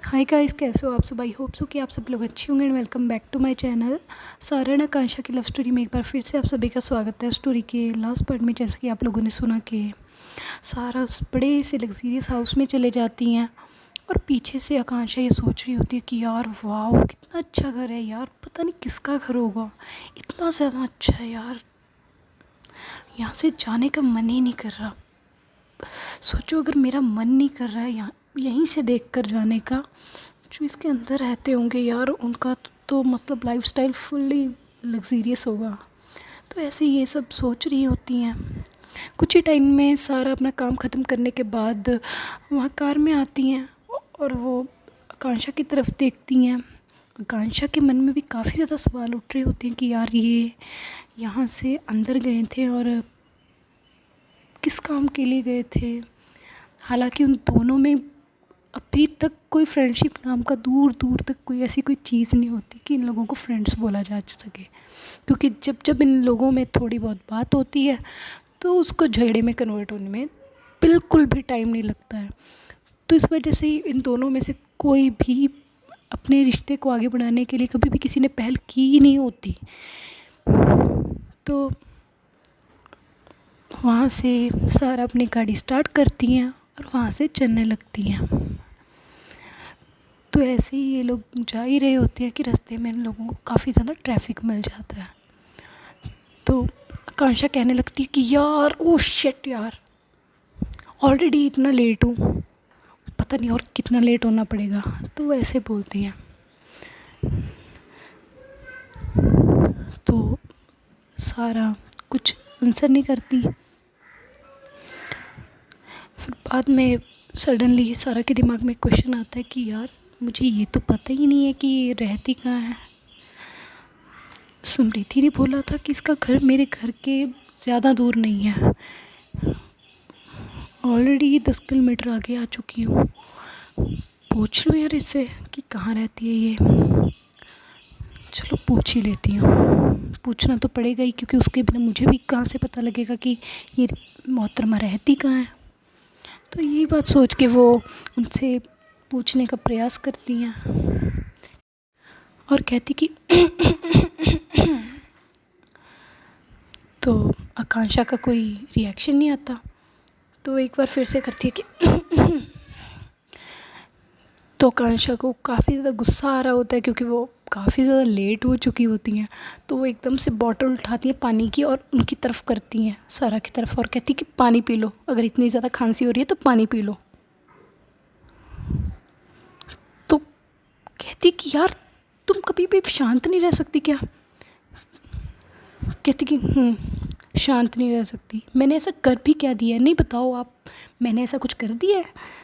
Hi guys, कैसे हो आप सब। आई होप सो कि आप सब लोग अच्छे होंगे and welcome back to my channel. Sara and Akanksha की लव स्टोरी में एक बार फिर से आप सभी का स्वागत है। स्टोरी के लास्ट पार्ट में जैसा कि आप लोगों ने सुना कि सारा उस बड़े से लग्जीरियस हाउस में चले जाती हैं और पीछे से आकांक्षा ये सोच रही होती है कि यार वाह कितना अच्छा घर है यार, पता नहीं किसका घर होगा, इतना ज़्यादा अच्छा है यार, यहाँ से जाने का मन ही नहीं कर रहा। सोचो अगर मेरा मन नहीं कर रहा है यहाँ यहीं से देख कर जाने का, जो इसके अंदर रहते होंगे यार उनका तो मतलब लाइफस्टाइल फुल्ली लग्जीरियस होगा। तो ऐसे ये सब सोच रही होती हैं। कुछ ही टाइम में सारा अपना काम ख़त्म करने के बाद वहाँ कार में आती हैं और वो आकांक्षा की तरफ देखती हैं। आकांक्षा के मन में भी काफ़ी ज़्यादा सवाल उठ रहे होते हैं कि यार ये यहाँ से अंदर गए थे और किस काम के लिए गए थे। हालांकि उन दोनों में अभी तक कोई फ्रेंडशिप नाम का दूर दूर तक कोई ऐसी कोई चीज़ नहीं होती कि इन लोगों को फ्रेंड्स बोला जा सके, क्योंकि जब जब इन लोगों में थोड़ी बहुत बात होती है तो उसको झगड़े में कन्वर्ट होने में बिल्कुल भी टाइम नहीं लगता है। तो इस वजह से ही इन दोनों में से कोई भी अपने रिश्ते को आगे बढ़ाने के लिए कभी भी किसी ने पहल की ही नहीं होती। तो वहाँ से सारा अपनी गाड़ी स्टार्ट करती हैं और वहाँ से चलने लगती हैं। तो ऐसे ही ये लोग जा ही रहे होते हैं कि रास्ते में इन लोगों को काफ़ी ज़्यादा ट्रैफिक मिल जाता है। तो आकांक्षा कहने लगती है कि यार ओह शिट यार, ऑलरेडी इतना लेट हूँ, पता नहीं और कितना लेट होना पड़ेगा। तो वो ऐसे बोलती हैं। तो सारा कुछ आंसर नहीं करती। फिर बाद में सडनली सारा के दिमाग में क्वेश्चन आता है कि यार मुझे ये तो पता ही नहीं है कि ये रहती कहाँ है। समृद्धि ने बोला था कि इसका घर मेरे घर के ज़्यादा दूर नहीं है। ऑलरेडी 10 किलोमीटर आगे आ चुकी हूँ। पूछ लो यार इससे कि कहाँ रहती है ये। चलो पूछ ही लेती हूँ, पूछना तो पड़ेगा ही, क्योंकि उसके बिना मुझे भी कहाँ से पता लगेगा कि ये मोहतरमा रहती कहाँ है। तो यही बात सोच के वो उनसे पूछने का प्रयास करती हैं और कहती कि तो आकांक्षा का कोई रिएक्शन नहीं आता। तो एक बार फिर से करती है कि तो आकांक्षा को काफ़ी ज़्यादा गुस्सा आ रहा होता है, क्योंकि वो काफ़ी ज़्यादा लेट हो चुकी होती हैं। तो वो एकदम से बॉटल उठाती हैं पानी की और उनकी तरफ करती हैं, सारा की तरफ, और कहती कि पानी पी लो, अगर इतनी ज़्यादा खांसी हो रही है तो पानी पी लो। तो कहती कि यार तुम कभी भी शांत नहीं रह सकती क्या। कहती कि शांत नहीं रह सकती, मैंने ऐसा कर भी क्या दिया है, नहीं बताओ आप, मैंने ऐसा कुछ कर दिया है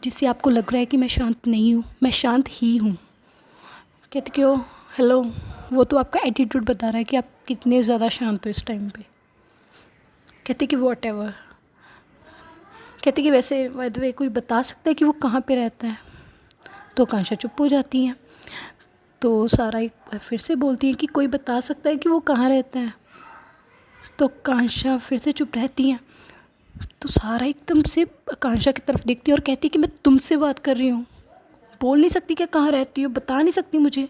जिससे आपको लग रहा है कि मैं शांत नहीं हूँ, मैं शांत ही हूँ। कहती कि ओ हेलो, वो तो आपका एटीट्यूड बता रहा है कि आप कितने ज़्यादा शांत हो इस टाइम पे। कहती कि वॉट एवर। कहती कि वैसे बाय द वे कोई बता सकता है कि वो कहाँ पे रहता है। तो आकांक्षा चुप हो जाती हैं। तो सारा एक बार फिर से बोलती है कि कोई बता सकता है कि वो कहाँ रहता है। तो आकांक्षा फिर से चुप रहती हैं। तो सारा एकदम से आकांक्षा की तरफ देखती है और कहती है कि मैं तुमसे बात कर रही हूँ, बोल नहीं सकती क्या कहाँ रहती हो, बता नहीं सकती मुझे।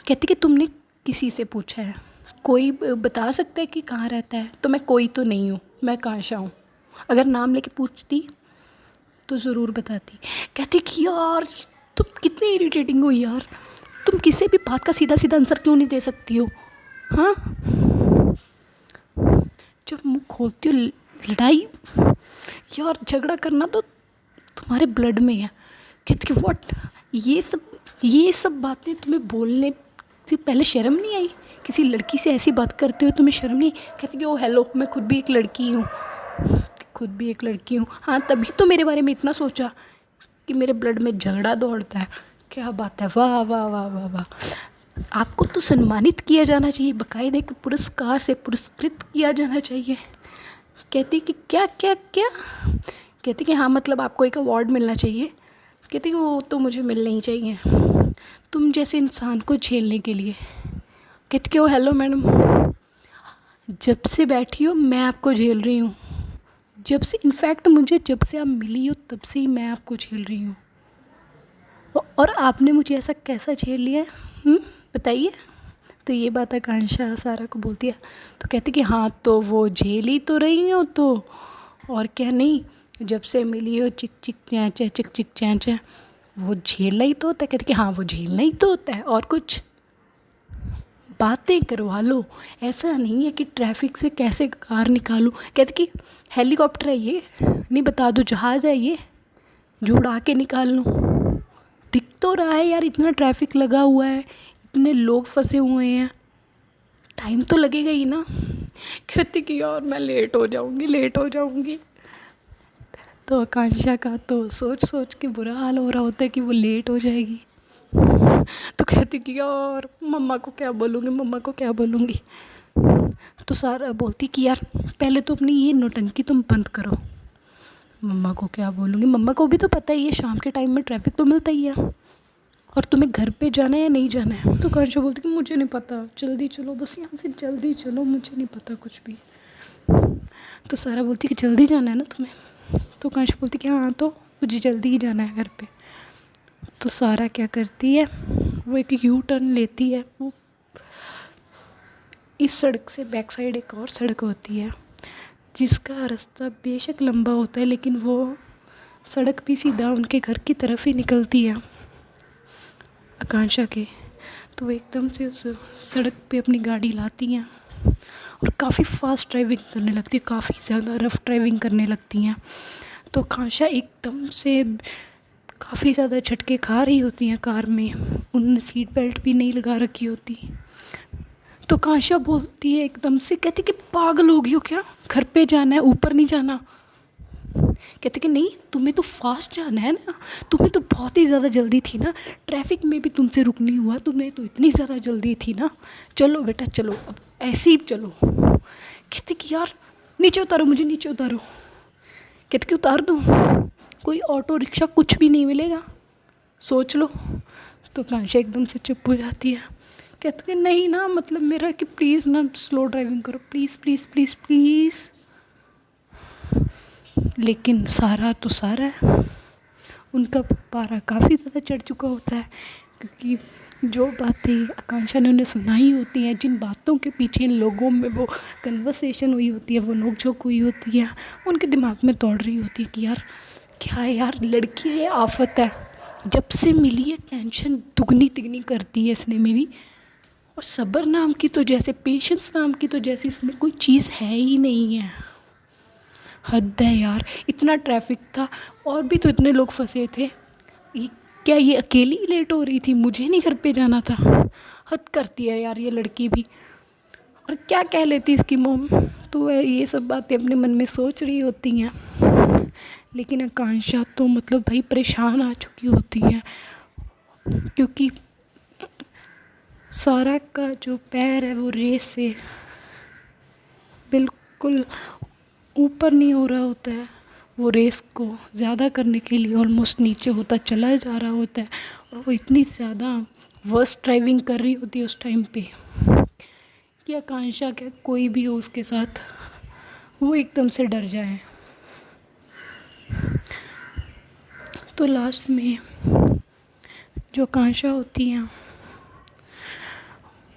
कहती कि तुमने किसी से पूछा है, कोई बता सकता है कि कहाँ रहता है। तो मैं कोई तो नहीं हूँ, मैं आकांक्षा हूँ, अगर नाम लेके पूछती तो ज़रूर बताती। कहती कि यार तुम कितनी इरिटेटिंग हो यार, तुम किसी भी बात का सीधा सीधा आंसर क्यों नहीं दे सकती हो। हाँ, जब मुँह खोलती हो लड़ाई, यार झगड़ा करना तो तुम्हारे ब्लड में है। कहती कि व्हाट, ये सब बातें तुम्हें बोलने से पहले शर्म नहीं आई, किसी लड़की से ऐसी बात करते हो तुम्हें शर्म नहीं। कहती कि ओ हेलो, मैं खुद भी एक लड़की हूँ, खुद भी एक लड़की हूँ। हाँ, तभी तो मेरे बारे में इतना सोचा कि मेरे ब्लड में झगड़ा दौड़ता है। क्या बात है, वाह वाह वाह वाह वाह। आपको तो सम्मानित किया जाना चाहिए, बाकायदे एक पुरस्कार से पुरस्कृत किया जाना चाहिए। कहती कि क्या क्या क्या। कहती कि हाँ मतलब आपको एक अवार्ड मिलना चाहिए। कहती कि वो तो मुझे मिलना ही चाहिए तुम जैसे इंसान को झेलने के लिए। कहती कि ओ हेलो मैडम, जब से बैठी हो मैं आपको झेल रही हूँ, जब से इनफैक्ट मुझे जब से आप मिली हो तब से ही मैं आपको झेल रही हूँ। और आपने मुझे ऐसा कैसा झेल लिया है, बताइए। तो ये बात आकांक्षा सारा को बोलती है। तो कहती कि हाँ तो वो झेल ही तो रही हो तो, और क्या नहीं, जब से मिली हो चिक चिक चैं चिक चिक चैं वो झेलना ही तो होता है। कहती कि हाँ वो झेलना ही तो होता है, और कुछ बातें करवा लो, ऐसा नहीं है कि ट्रैफिक से कैसे कार निकालूं। कहती कि हेलीकॉप्टर है ये, नहीं बता दो जहाज़ है ये जो उड़ा के निकाल लूँ। दिख तो रहा है यार, इतना ट्रैफिक लगा हुआ है, इतने लोग फंसे हुए हैं, टाइम तो लगेगा ही ना। कहती कि यार मैं लेट हो जाऊँगी, लेट हो जाऊँगी। तो आकांक्षा का तो सोच सोच के बुरा हाल हो रहा होता है कि वो लेट हो जाएगी। तो कहती कि यार मम्मा को क्या बोलूँगी, मम्मा को क्या बोलूँगी। तो सारा बोलती कि यार पहले तो अपनी ये नौटंकी तुम बंद करो। मम्मा को क्या बोलूँगी, मम्मा को भी तो पता ही है शाम के टाइम में ट्रैफिक तो मिलता ही है, और तुम्हें घर पे जाना है या नहीं जाना है। तो आकांक्षा बोलती कि मुझे नहीं पता, जल्दी चलो, बस यहाँ से जल्दी चलो, मुझे नहीं पता कुछ भी। तो सारा बोलती कि जल्दी जाना है ना तुम्हें। तो आकांक्षा बोलती कि हाँ तो मुझे जल्दी ही जाना है घर पे। तो सारा क्या करती है, वो एक यू टर्न लेती है। वो इस सड़क से बैक साइड एक और सड़क होती है जिसका रास्ता बेशक लंबा होता है, लेकिन वो सड़क भी सीधा उनके घर की तरफ ही निकलती है आकांक्षा के। तो वो एकदम से उस सड़क पे अपनी गाड़ी लाती हैं और काफ़ी फास्ट ड्राइविंग करने लगती है, काफ़ी ज़्यादा रफ़ ड्राइविंग करने लगती हैं। तो आकांक्षा एकदम से काफ़ी ज़्यादा झटके खा रही होती हैं कार में, उन्होंने सीट बेल्ट भी नहीं लगा रखी होती। तो आकांक्षा बोलती है एकदम से, कहती कि पागल हो गई हो क्या, घर पे जाना है, ऊपर नहीं जाना। कहते कि नहीं तुम्हें तो फास्ट जाना है ना, तुम्हें तो बहुत ही ज़्यादा जल्दी थी ना, ट्रैफिक में भी तुमसे रुक नहीं हुआ, तुम्हें तो इतनी ज़्यादा जल्दी थी ना, चलो बेटा चलो, अब ऐसे ही चलो। कहते कि यार नीचे उतारो, मुझे नीचे उतारो। कहते कि उतार दूँ, कोई ऑटो रिक्शा कुछ भी नहीं मिलेगा, सोच लो। तो आकांक्षा एकदम से चुप हो जाती है। कहते कि नहीं ना, मतलब मेरा कि प्लीज़ ना स्लो ड्राइविंग करो, प्लीज़ प्लीज़ प्लीज़ प्लीज़। लेकिन सारा तो सारा है, उनका पारा काफ़ी ज़्यादा चढ़ चुका होता है, क्योंकि जो बातें आकांक्षा ने उन्हें सुनाई होती हैं, जिन बातों के पीछे इन लोगों में वो कन्वर्सेशन हुई होती है, वो नोक-झोंक हुई होती है, उनके दिमाग में दौड़ रही होती है कि यार क्या है यार, लड़की है आफत है, जब से मिली है टेंशन दुगनी तिगनी करती है इसने मेरी। और सब्र नाम की तो जैसे, पेशेंस नाम की तो जैसे इसमें कोई चीज़ है ही नहीं है। हद है यार, इतना ट्रैफिक था और भी तो इतने लोग फंसे थे, क्या ये अकेली लेट हो रही थी, मुझे नहीं घर पे जाना था। हद करती है यार ये लड़की भी। और क्या कह लेती इसकी मोम, तो वह ये सब बातें अपने मन में सोच रही होती हैं। लेकिन आकांक्षा तो मतलब भाई परेशान आ चुकी होती है, क्योंकि सारा का जो पैर है वो रेस से बिल्कुल ऊपर नहीं हो रहा होता है, वो रेस को ज़्यादा करने के लिए ऑलमोस्ट नीचे होता चला जा रहा होता है। और वो इतनी ज़्यादा वर्स्ट ड्राइविंग कर रही होती है उस टाइम पे कि आकांक्षा क्या कोई भी हो उसके साथ वो एकदम से डर जाए। तो लास्ट में जो आकांक्षा होती हैं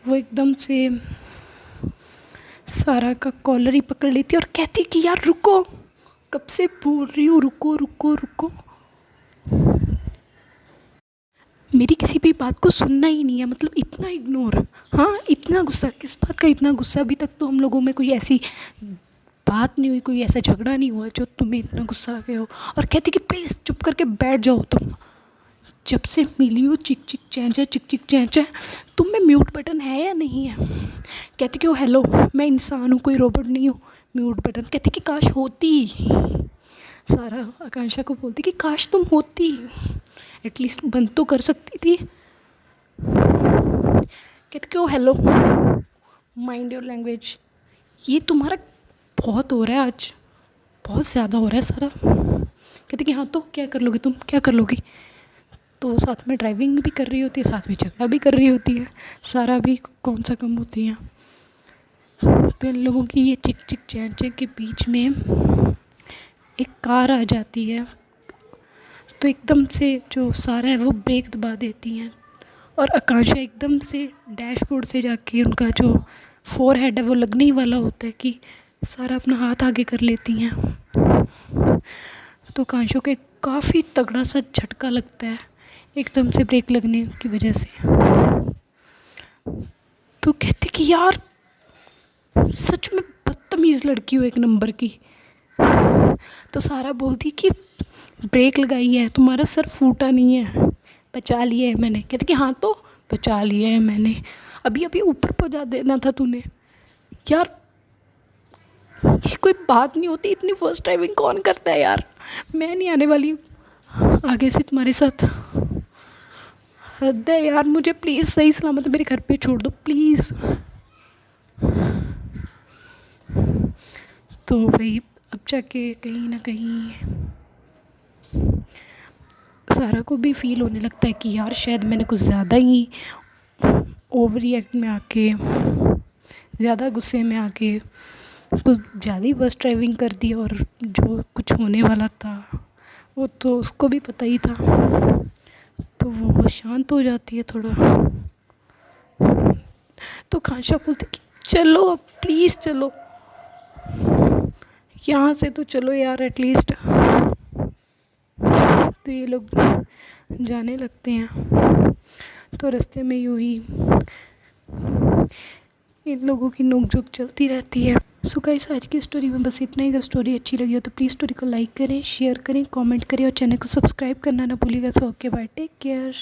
वो एकदम से सारा का कॉलर ही पकड़ लेती है और कहती कि यार रुको, कब से बोल रही हूँ रुको रुको रुको, मेरी किसी भी बात को सुनना ही नहीं है, मतलब इतना इग्नोर। हाँ इतना गुस्सा, किस बात का इतना गुस्सा, अभी तक तो हम लोगों में कोई ऐसी बात नहीं हुई, कोई ऐसा झगड़ा नहीं हुआ जो तुम्हें इतना गुस्सा आ गया हो। और कहती कि प्लीज़ चुप करके बैठ जाओ तुम, जब से मिली हो चिक चिक चैंचा चिक चिक चैंचा, तुम में म्यूट बटन है या नहीं है। कहती कि ओ हेलो, मैं इंसान हूँ, कोई रोबोट नहीं हूँ, म्यूट बटन। कहती कि काश होती। सारा आकांक्षा को बोलती कि काश तुम होती, एटलीस्ट बंद तो कर सकती थी। कहती कि ओ हेलो, माइंड योर लैंग्वेज, ये तुम्हारा बहुत हो रहा है आज, बहुत ज़्यादा हो रहा है सारा। कहती कि हाँ तो क्या कर लोगी तुम, क्या कर लोगी। तो वो साथ में ड्राइविंग भी कर रही होती है, साथ में झगड़ा भी कर रही होती है, सारा भी कौन सा कम होती है। तो इन लोगों की ये चिक चिक चैं चैं के बीच में एक कार आ जाती है तो एकदम से जो सारा है वो ब्रेक दबा देती हैं और आकांक्षा एकदम से डैशबोर्ड से जाके उनका जो फोरहेड है वो लगने ही वाला होता है कि सारा अपना हाथ आगे कर लेती हैं। तो आकांक्षा को काफ़ी तगड़ा सा झटका लगता है एकदम से ब्रेक लगने की वजह से। तो कहती कि यार सच में बदतमीज़ लड़की हो एक नंबर की। तो सारा बोलती कि ब्रेक लगाई है, तुम्हारा सर फूटा नहीं है, बचा लिया है मैंने। कहते कि हाँ तो बचा लिया है मैंने, अभी अभी ऊपर पहुंचा देना था तूने। यार ये कोई बात नहीं होती, इतनी फर्स्ट ड्राइविंग कौन करता है यार। मैं नहीं आने वाली आगे से तुम्हारे साथ। हद है यार, मुझे प्लीज़ सही सलामत मेरे घर पे छोड़ दो प्लीज़। तो भाई अब जाके कहीं ना कहीं सारा को भी फील होने लगता है कि यार शायद मैंने कुछ ज़्यादा ही ओवर रिएक्ट में आके, ज़्यादा गुस्से में आके कुछ ज़्यादा ही बस ड्राइविंग कर दी और जो कुछ होने वाला था वो तो उसको भी पता ही था। तो वो शांत हो जाती है थोड़ा। तो आकांक्षा बोलती कि चलो अब प्लीज़ चलो यहाँ से, तो चलो यार एटलीस्ट। तो ये लोग जाने लगते हैं। तो रास्ते में यूँ ही इन लोगों की नोक-झोंक चलती रहती है। सो गाइस आज की स्टोरी में बस इतना ही। अगर स्टोरी अच्छी लगी हो तो प्लीज़ स्टोरी को लाइक करें, शेयर करें, कमेंट करें और चैनल को सब्सक्राइब करना ना भूलिएगा। So okay bye, take care.